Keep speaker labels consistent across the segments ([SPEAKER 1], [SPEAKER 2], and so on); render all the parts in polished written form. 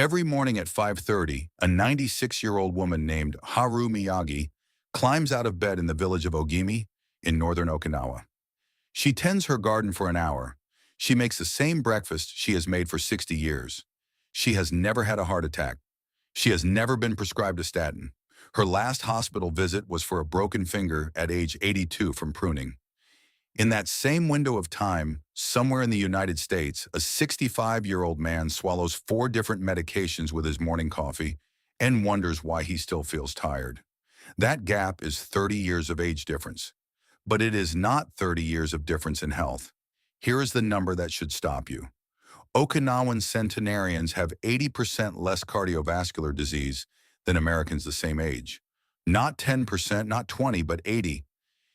[SPEAKER 1] Every morning at 5:30, a 96-year-old woman named Haru Miyagi climbs out of bed in the village of Ogimi in northern Okinawa. She tends her garden for an hour. She makes the same breakfast she has made for 60 years. She has never had a heart attack. She has never been prescribed a statin. Her last hospital visit was for a broken finger at age 82 from pruning. In that same window of time, somewhere in the United States, a 65-year-old man swallows 4 different medications with his morning coffee and wonders why he still feels tired. That gap is 30 years of age difference. But it is not 30 years of difference in health. Here is the number that should stop you. Okinawan centenarians have 80% less cardiovascular disease than Americans the same age. Not 10%, not 20, but 80.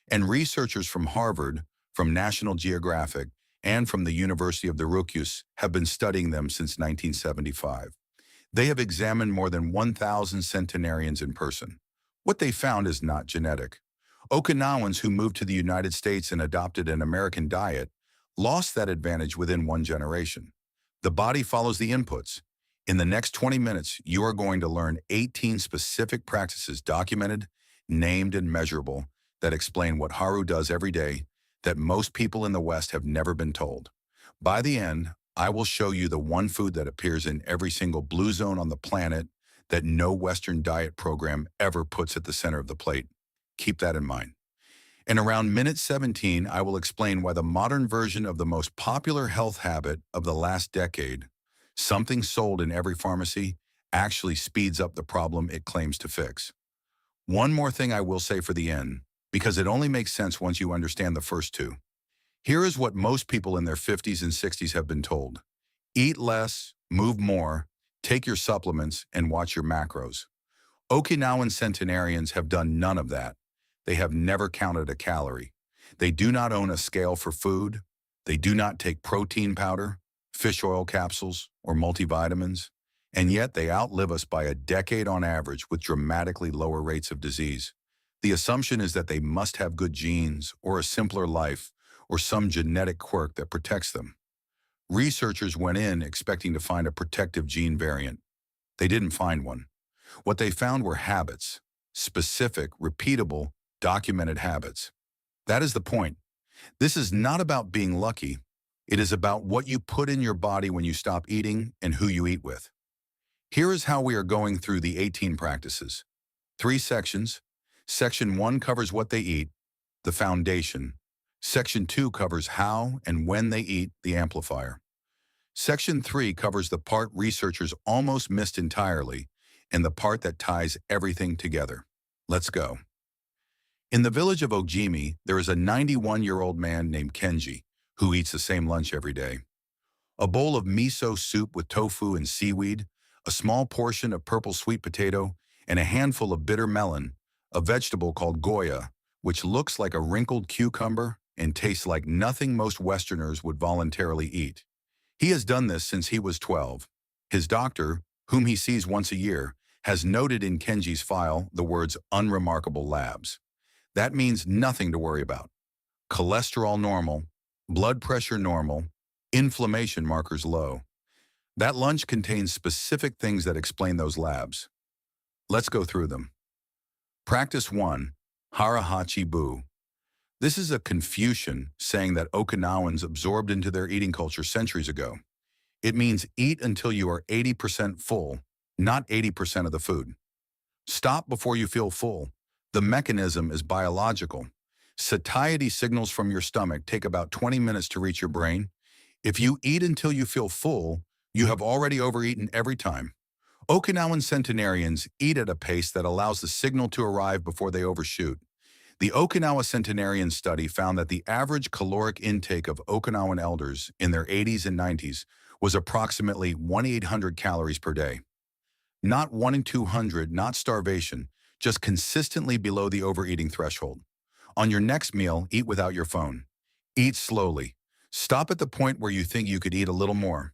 [SPEAKER 1] And researchers from Harvard, from National Geographic, and from the University of the Ryukyus have been studying them since 1975. They have examined more than 1,000 centenarians in person. What they found is not genetic. Okinawans who moved to the United States and adopted an American diet lost that advantage within one generation. The body follows the inputs. In the next 20 minutes, you are going to learn 18 specific practices documented, named, and measurable that explain what Haru does every day that most people in the West have never been told. By the end, I will show you the one food that appears in every single blue zone on the planet that no Western diet program ever puts at the center of the plate. Keep that in mind. And around minute 17, I will explain why the modern version of the most popular health habit of the last decade, something sold in every pharmacy, actually speeds up the problem it claims to fix. One more thing I will say for the end, because it only makes sense once you understand the first two. Here is what most people in their 50s and 60s have been told. Eat less, move more, take your supplements, and watch your macros. Okinawan centenarians have done none of that. They have never counted a calorie. They do not own a scale for food. They do not take protein powder, fish oil capsules, or multivitamins. And yet they outlive us by a decade on average with dramatically lower rates of disease. The assumption is that they must have good genes or a simpler life or some genetic quirk that protects them. Researchers went in expecting to find a protective gene variant. They didn't find one. What they found were habits, specific, repeatable, documented habits. That is the point. This is not about being lucky. It is about what you put in your body when you stop eating and who you eat with. Here is how we are going through the 18 practices. 3 sections. Section 1 covers what they eat, the foundation. Section 2 covers how and when they eat, the amplifier. Section 3 covers the part researchers almost missed entirely and the part that ties everything together. Let's go. In the village of Ogimi, there is a 91-year-old man named Kenji who eats the same lunch every day. A bowl of miso soup with tofu and seaweed, a small portion of purple sweet potato, and a handful of bitter melon, a vegetable called goya, which looks like a wrinkled cucumber and tastes like nothing most Westerners would voluntarily eat. He has done this since he was 12. His doctor, whom he sees once a year, has noted in Kenji's file the words unremarkable labs. That means nothing to worry about. Cholesterol normal, blood pressure normal, inflammation markers low. That lunch contains specific things that explain those labs. Let's go through them. Practice 1, Harahachi Bu. This is a Confucian saying that Okinawans absorbed into their eating culture centuries ago. It means eat until you are 80% full, not 80% of the food. Stop before you feel full. The mechanism is biological. Satiety signals from your stomach take about 20 minutes to reach your brain. If you eat until you feel full, you have already overeaten every time. Okinawan centenarians eat at a pace that allows the signal to arrive before they overshoot. The Okinawa Centenarian Study found that the average caloric intake of Okinawan elders in their 80s and 90s was approximately 1,800 calories per day. Not 1 in 200, not starvation, just consistently below the overeating threshold. On your next meal, eat without your phone. Eat slowly. Stop at the point where you think you could eat a little more.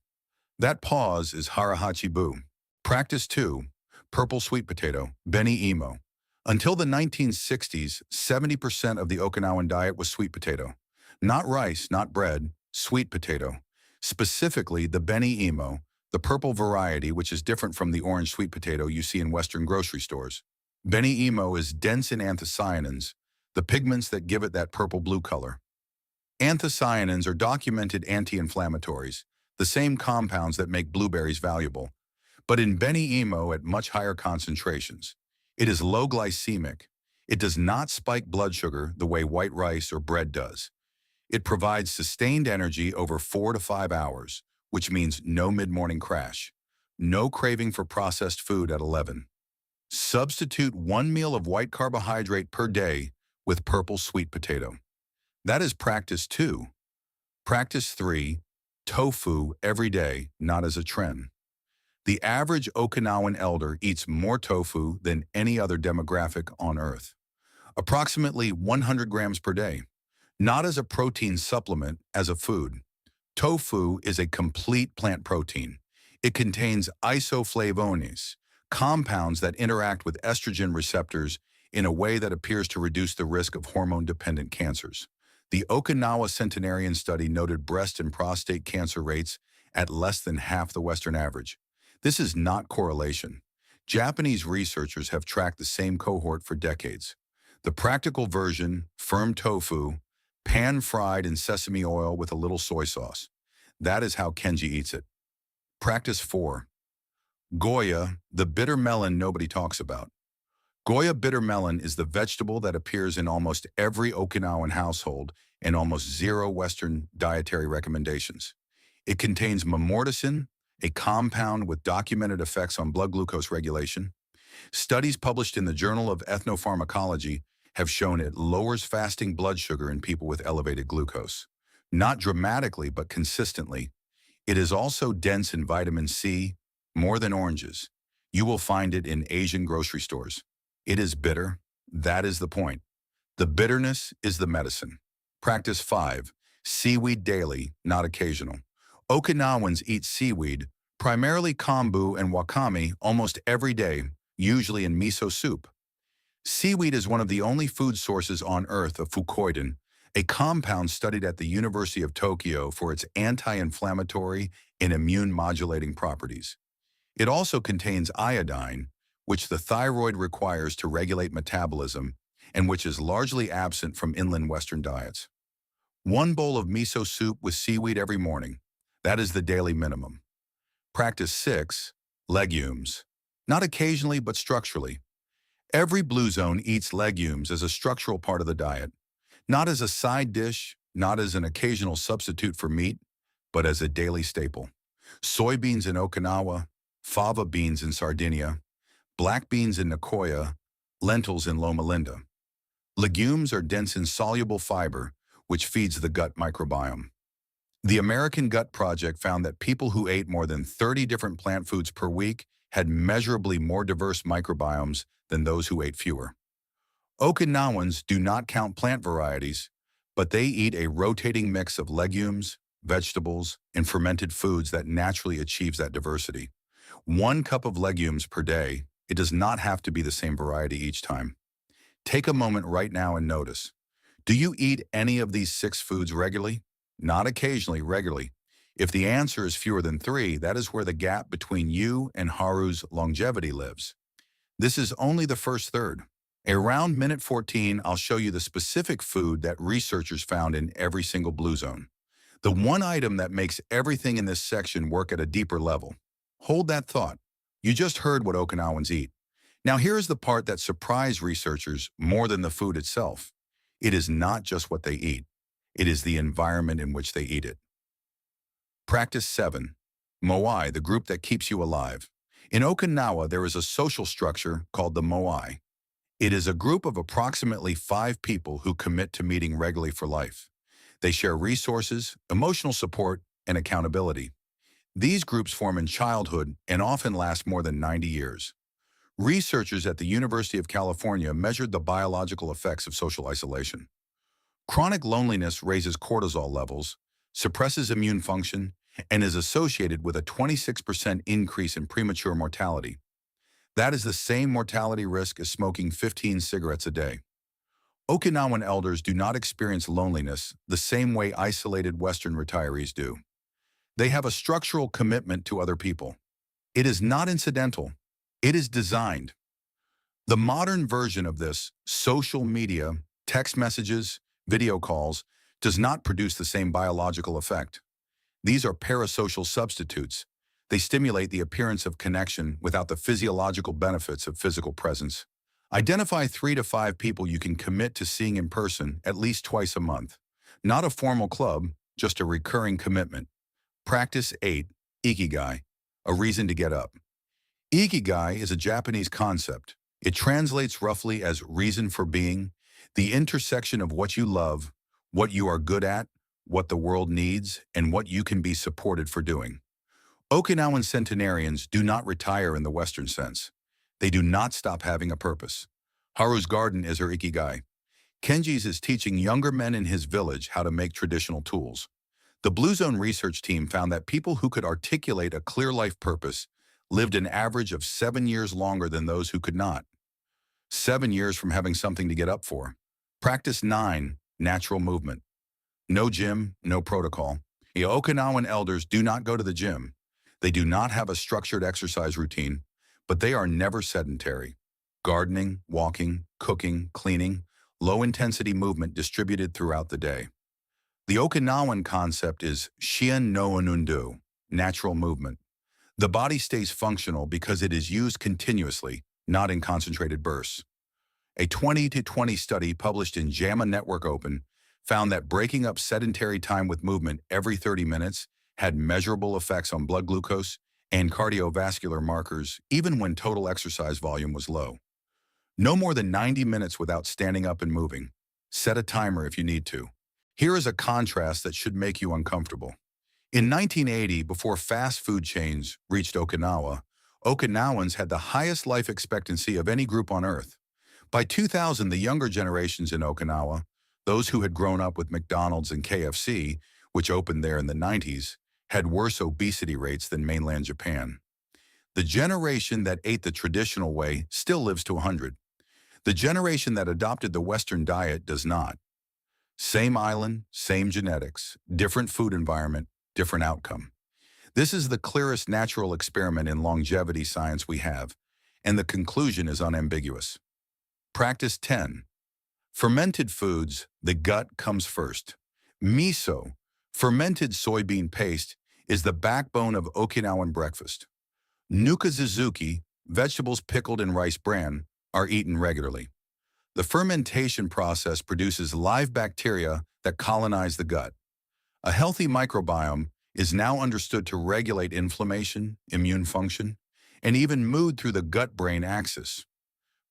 [SPEAKER 1] That pause is Harahachi Bu. Practice 2, purple sweet potato, beni imo. Until the 1960s, 70% of the Okinawan diet was sweet potato. Not rice, not bread, sweet potato. Specifically, the beni imo, the purple variety, which is different from the orange sweet potato you see in Western grocery stores. Beni Imo is dense in anthocyanins, the pigments that give it that purple-blue color. Anthocyanins are documented anti-inflammatories, the same compounds that make blueberries valuable, but in Beni Imo at much higher concentrations. It is low glycemic. It does not spike blood sugar the way white rice or bread does. It provides sustained energy over 4 to 5 hours, which means no mid-morning crash, no craving for processed food at 11. Substitute one meal of white carbohydrate per day with purple sweet potato. That is practice 2. Practice 3, tofu every day, not as a trend. The average Okinawan elder eats more tofu than any other demographic on Earth, approximately 100 grams per day. Not as a protein supplement, as a food. Tofu is a complete plant protein. It contains isoflavones, compounds that interact with estrogen receptors in a way that appears to reduce the risk of hormone-dependent cancers. The Okinawa Centenarian study noted breast and prostate cancer rates at less than half the Western average. This is not correlation. Japanese researchers have tracked the same cohort for decades. The practical version, firm tofu, pan-fried in sesame oil with a little soy sauce. That is how Kenji eats it. Practice 4. Goya, the bitter melon nobody talks about. Goya bitter melon is the vegetable that appears in almost every Okinawan household and almost zero Western dietary recommendations. It contains mamorticin, a compound with documented effects on blood glucose regulation. Studies published in the Journal of Ethnopharmacology have shown it lowers fasting blood sugar in people with elevated glucose. Not dramatically, but consistently. It is also dense in vitamin C, more than oranges. You will find it in Asian grocery stores. It is bitter. That is the point. The bitterness is the medicine. Practice 5. Seaweed daily, not occasional. Okinawans eat seaweed, primarily kombu and wakame, almost every day, usually in miso soup. Seaweed is one of the only food sources on Earth of fucoidan, a compound studied at the University of Tokyo for its anti-inflammatory and immune-modulating properties. It also contains iodine, which the thyroid requires to regulate metabolism and which is largely absent from inland Western diets. One bowl of miso soup with seaweed every morning. That is the daily minimum. Practice 6. Legumes. Not occasionally, but structurally. Every blue zone eats legumes as a structural part of the diet, not as a side dish, not as an occasional substitute for meat, but as a daily staple. Soybeans in Okinawa, fava beans in Sardinia, black beans in Nicoya, lentils in Loma Linda. Legumes are dense in soluble fiber, which feeds the gut microbiome. The American Gut Project found that people who ate more than 30 different plant foods per week had measurably more diverse microbiomes than those who ate fewer. Okinawans do not count plant varieties, but they eat a rotating mix of legumes, vegetables, and fermented foods that naturally achieves that diversity. 1 cup of legumes per day. It does not have to be the same variety each time. Take a moment right now and notice. Do you eat any of these 6 foods regularly? Not occasionally, regularly. If the answer is fewer than 3, that is where the gap between you and Haru's longevity lives. This is only the first third. Around minute 14, I'll show you the specific food that researchers found in every single blue zone. The one item that makes everything in this section work at a deeper level. Hold that thought. You just heard what Okinawans eat. Now here's the part that surprised researchers more than the food itself. It is not just what they eat. It is the environment in which they eat it. Practice 7. Moai, the group that keeps you alive. In Okinawa, there is a social structure called the moai. It is a group of approximately 5 people who commit to meeting regularly for life. They share resources, emotional support, and accountability. These groups form in childhood and often last more than 90 years. Researchers at the University of California measured the biological effects of social isolation. Chronic loneliness raises cortisol levels, suppresses immune function, and is associated with a 26% increase in premature mortality. That is the same mortality risk as smoking 15 cigarettes a day. Okinawan elders do not experience loneliness the same way isolated Western retirees do. They have a structural commitment to other people. It is not incidental. It is designed. The modern version of this, social media, text messages, video calls, does not produce the same biological effect. These are parasocial substitutes. They stimulate the appearance of connection without the physiological benefits of physical presence. Identify 3 to 5 people you can commit to seeing in person at least twice a month. Not a formal club, just a recurring commitment. Practice 8, Ikigai, a reason to get up. Ikigai is a Japanese concept. It translates roughly as reason for being, the intersection of what you love, what you are good at, what the world needs, and what you can be supported for doing. Okinawan centenarians do not retire in the Western sense. They do not stop having a purpose. Haru's garden is her Ikigai. Kenji's is teaching younger men in his village how to make traditional tools. The Blue Zone research team found that people who could articulate a clear life purpose lived an average of 7 years longer than those who could not. 7 years from having something to get up for. Practice 9, natural movement. No gym, no protocol. The Okinawan elders do not go to the gym. They do not have a structured exercise routine, but they are never sedentary. Gardening, walking, cooking, cleaning, low-intensity movement distributed throughout the day. The Okinawan concept is Shien no Onundu, natural movement. The body stays functional because it is used continuously, not in concentrated bursts. A 20-20 study published in JAMA Network Open found that breaking up sedentary time with movement every 30 minutes had measurable effects on blood glucose and cardiovascular markers even when total exercise volume was low. No more than 90 minutes without standing up and moving. Set a timer if you need to. Here is a contrast that should make you uncomfortable. In 1980, before fast food chains reached Okinawa, Okinawans had the highest life expectancy of any group on Earth. By 2000, the younger generations in Okinawa, those who had grown up with McDonald's and KFC, which opened there in the 90s, had worse obesity rates than mainland Japan. The generation that ate the traditional way still lives to 100. The generation that adopted the Western diet does not. Same island, same genetics, different food environment, different outcome. This is the clearest natural experiment in longevity science we have, and the conclusion is unambiguous. Practice 10. Fermented foods, the gut comes first. Miso, fermented soybean paste, is the backbone of Okinawan breakfast. Nukazuzuki, vegetables pickled in rice bran, are eaten regularly. The fermentation process produces live bacteria that colonize the gut. A healthy microbiome is now understood to regulate inflammation, immune function, and even mood through the gut-brain axis.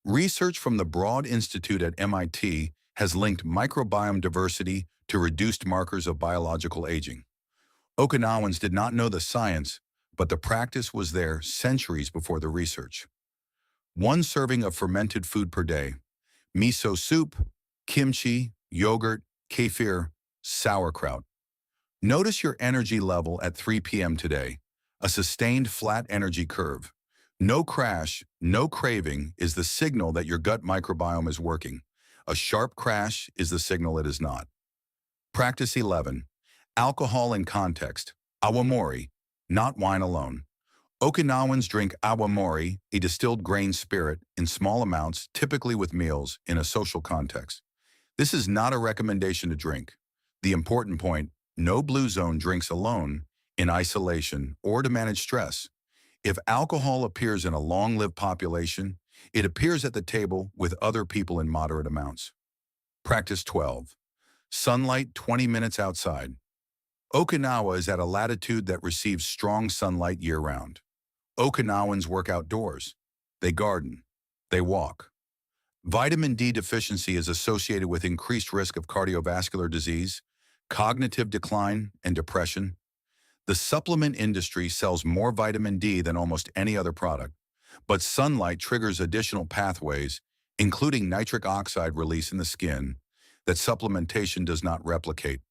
[SPEAKER 1] Research from the Broad Institute at MIT has linked microbiome diversity to reduced markers of biological aging. Okinawans did not know the science, but the practice was there centuries before the research. 1 serving of fermented food per day. Miso soup, kimchi, yogurt, kefir, sauerkraut. Notice your energy level at 3 p.m. today, a sustained flat energy curve. No crash, no craving is the signal that your gut microbiome is working. A sharp crash is the signal it is not. Practice 11. Alcohol in context. Awamori, not wine alone. Okinawans drink awamori, a distilled grain spirit, in small amounts, typically with meals, in a social context. This is not a recommendation to drink. The important point, no Blue Zone drinks alone, in isolation, or to manage stress. If alcohol appears in a long-lived population, it appears at the table with other people in moderate amounts. Practice 12. Sunlight 20 minutes outside. Okinawa is at a latitude that receives strong sunlight year-round. Okinawans work outdoors. They garden. They walk. Vitamin D deficiency is associated with increased risk of cardiovascular disease, cognitive decline, and depression. The supplement industry sells more vitamin D than almost any other product, but sunlight triggers additional pathways, including nitric oxide release in the skin, that supplementation does not replicate.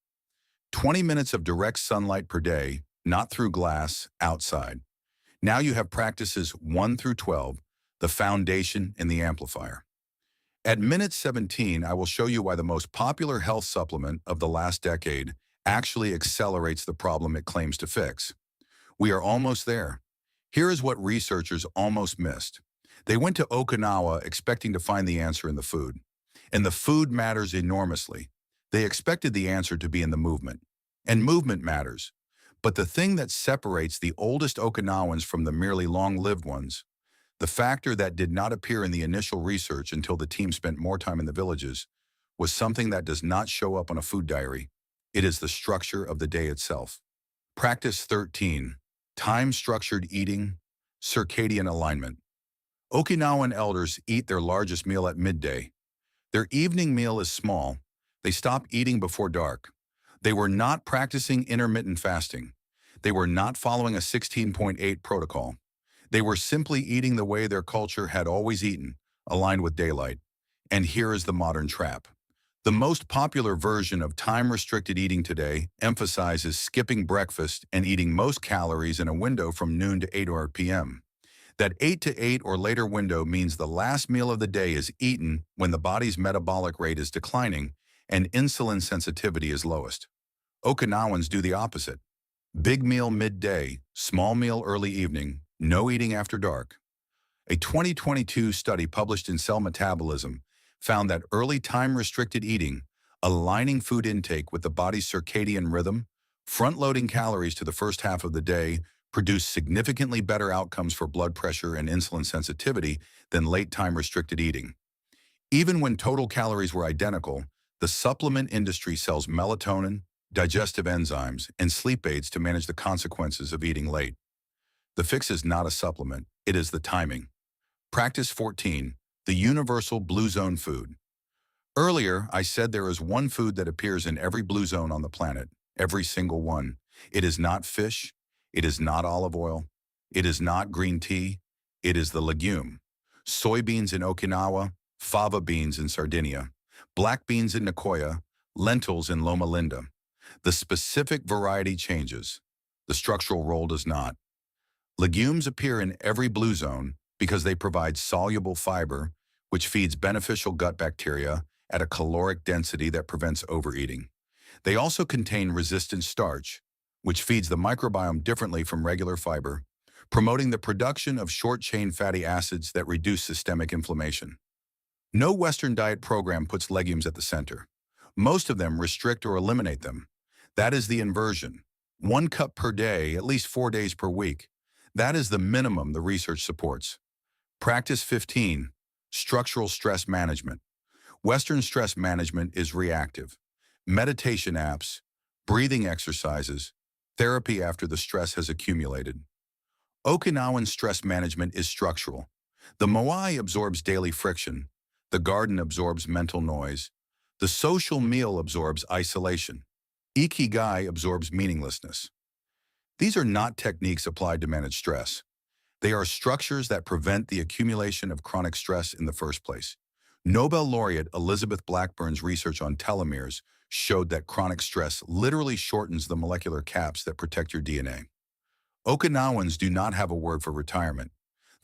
[SPEAKER 1] 20 minutes of direct sunlight per day, not through glass, outside. Now you have practices 1 through 12, the foundation and the amplifier. At minute 17, I will show you why the most popular health supplement of the last decade, actually accelerates the problem it claims to fix. We are almost there. Here is what researchers almost missed. They went to Okinawa expecting to find the answer in the food. And the food matters enormously. They expected the answer to be in the movement. And movement matters. But the thing that separates the oldest Okinawans from the merely long-lived ones, the factor that did not appear in the initial research until the team spent more time in the villages, was something that does not show up on a food diary. It is the structure of the day itself. Practice 13. Time-structured eating, circadian alignment. Okinawan elders eat their largest meal at midday. Their evening meal is small. They stop eating before dark. They were not practicing intermittent fasting. They were not following a 16.8 protocol. They were simply eating the way their culture had always eaten, aligned with daylight. And here is the modern trap. The most popular version of time-restricted eating today emphasizes skipping breakfast and eating most calories in a window from noon to 8 p.m. That 8 to 8 or later window means the last meal of the day is eaten when the body's metabolic rate is declining and insulin sensitivity is lowest. Okinawans do the opposite. Big meal midday, small meal early evening, no eating after dark. A 2022 study published in Cell Metabolism found that early time-restricted eating, aligning food intake with the body's circadian rhythm, front-loading calories to the first half of the day, produced significantly better outcomes for blood pressure and insulin sensitivity than late time-restricted eating. Even when total calories were identical, the supplement industry sells melatonin, digestive enzymes, and sleep aids to manage the consequences of eating late. The fix is not a supplement, it is the timing. Practice 14. The universal blue zone food. Earlier, I said there is one food that appears in every blue zone on the planet, every single one. It is not fish, it is not olive oil, it is not green tea, it is the legume. Soybeans in Okinawa, fava beans in Sardinia, black beans in Nicoya, lentils in Loma Linda. The specific variety changes. The structural role does not. Legumes appear in every blue zone because they provide soluble fiber, which feeds beneficial gut bacteria at a caloric density that prevents overeating. They also contain resistant starch, which feeds the microbiome differently from regular fiber, promoting the production of short-chain fatty acids that reduce systemic inflammation. No Western diet program puts legumes at the center. Most of them restrict or eliminate them. That is the inversion. 1 cup per day, at least 4 days per week. That is the minimum the research supports. Practice 15. Structural stress management. Western stress management is reactive. Meditation apps, breathing exercises, therapy after the stress has accumulated. Okinawan stress management is structural. The moai absorbs daily friction. The garden absorbs mental noise. The social meal absorbs isolation. Ikigai absorbs meaninglessness. These are not techniques applied to manage stress. They are structures that prevent the accumulation of chronic stress in the first place. Nobel laureate Elizabeth Blackburn's research on telomeres showed that chronic stress literally shortens the molecular caps that protect your DNA. Okinawans do not have a word for retirement.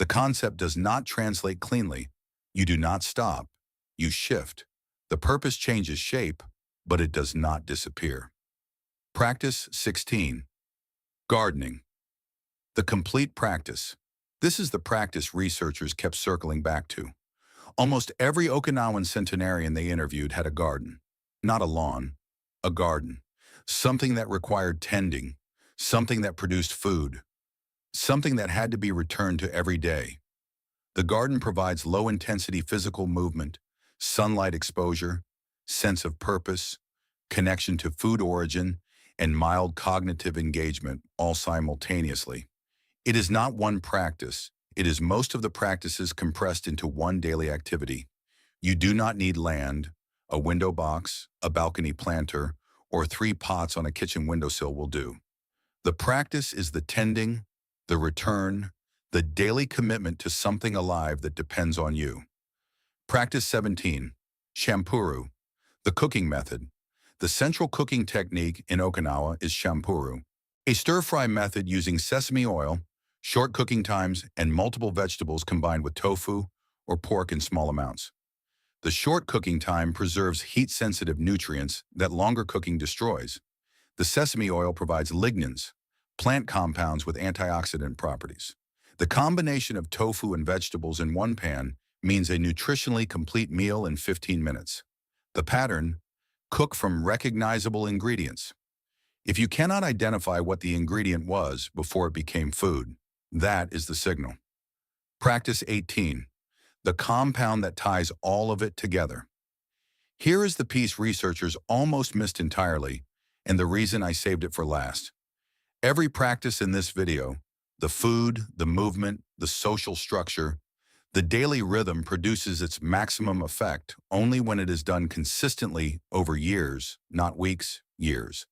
[SPEAKER 1] The concept does not translate cleanly. You do not stop. You shift. The purpose changes shape, but it does not disappear. Practice 16. Gardening. The complete practice. This is the practice researchers kept circling back to. Almost every Okinawan centenarian they interviewed had a garden. Not a lawn, a garden. Something that required tending, something that produced food, something that had to be returned to every day. The garden provides low-intensity physical movement, sunlight exposure, sense of purpose, connection to food origin, and mild cognitive engagement all simultaneously. It is not one practice. It is most of the practices compressed into one daily activity. You do not need land, a window box, a balcony planter, or 3 pots on a kitchen windowsill will do. The practice is the tending, the return, the daily commitment to something alive that depends on you. Practice 17. Shampuru. The cooking method. The central cooking technique in Okinawa is shampuru, a stir-fry method using sesame oil, short cooking times, and multiple vegetables combined with tofu or pork in small amounts. The short cooking time preserves heat-sensitive nutrients that longer cooking destroys. The sesame oil provides lignans, plant compounds with antioxidant properties. The combination of tofu and vegetables in one pan means a nutritionally complete meal in 15 minutes. The pattern: cook from recognizable ingredients. If you cannot identify what the ingredient was before it became food, that is the signal. Practice 18. The compound that ties all of it together. Here is the piece researchers almost missed entirely, and the reason I saved it for last. Every practice in this video, the food, the movement, the social structure, the daily rhythm produces its maximum effect only when it is done consistently over years, not weeks, years.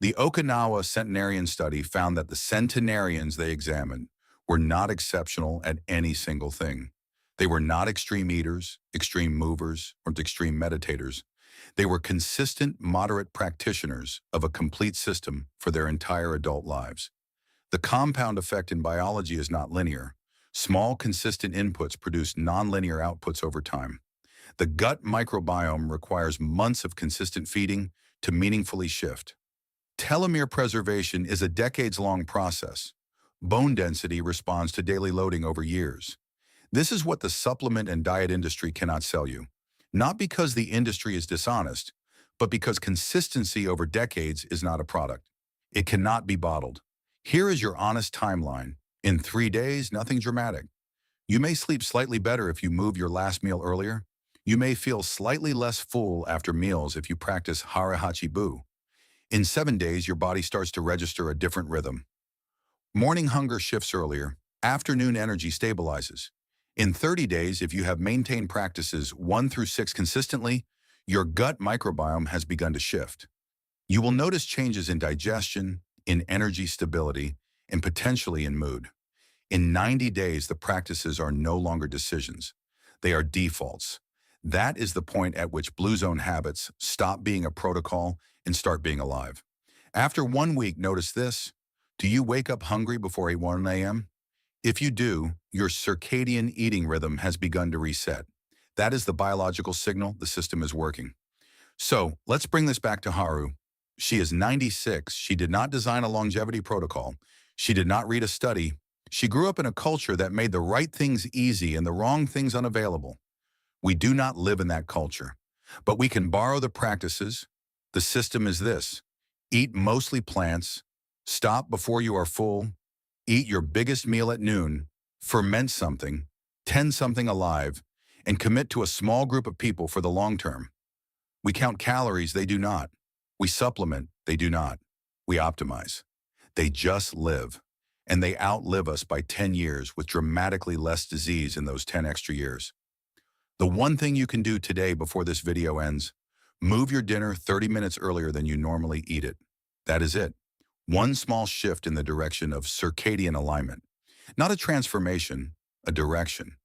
[SPEAKER 1] The Okinawa centenarian study found that the centenarians they examined were not exceptional at any single thing. They were not extreme eaters, extreme movers, or extreme meditators. They were consistent, moderate practitioners of a complete system for their entire adult lives. The compound effect in biology is not linear. Small, consistent inputs produce nonlinear outputs over time. The gut microbiome requires months of consistent feeding to meaningfully shift. Telomere preservation is a decades-long process. Bone density responds to daily loading over years. This is what the supplement and diet industry cannot sell you. Not because the industry is dishonest, but because consistency over decades is not a product. It cannot be bottled. Here is your honest timeline. In 3 days, nothing dramatic. You may sleep slightly better if you move your last meal earlier. You may feel slightly less full after meals if you practice hara-hachi-bu. In 7 days, your body starts to register a different rhythm. Morning hunger shifts earlier. Afternoon energy stabilizes. In 30 days, if you have maintained practices 1 through 6 consistently, your gut microbiome has begun to shift. You will notice changes in digestion, in energy stability, and potentially in mood. In 90 days, the practices are no longer decisions. They are defaults. That is the point at which Blue Zone habits stop being a protocol and start being alive. After 1 week, notice this. Do you wake up hungry before 1 a.m.? If you do, your circadian eating rhythm has begun to reset. That is the biological signal the system is working. So, let's bring this back to Haru. She is 96. She did not design a longevity protocol. She did not read a study. She grew up in a culture that made the right things easy and the wrong things unavailable. We do not live in that culture, but we can borrow the practices. The system is this: eat mostly plants, stop before you are full, eat your biggest meal at noon, ferment something, tend something alive, and commit to a small group of people for the long term. We count calories, they do not. We supplement, they do not. We optimize. They just live. And they outlive us by 10 years with dramatically less disease in those 10 extra years. The one thing you can do today before this video ends: move your dinner 30 minutes earlier than you normally eat it. That is it. One small shift in the direction of circadian alignment. Not a transformation, a direction.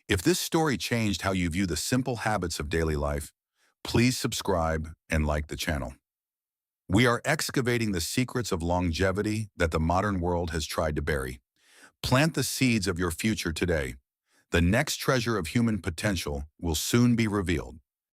[SPEAKER 1] If this story changed how you view the simple habits of daily life, please subscribe and like the channel. We are excavating the secrets of longevity that the modern world has tried to bury. Plant the seeds of your future today. The next treasure of human potential will soon be revealed.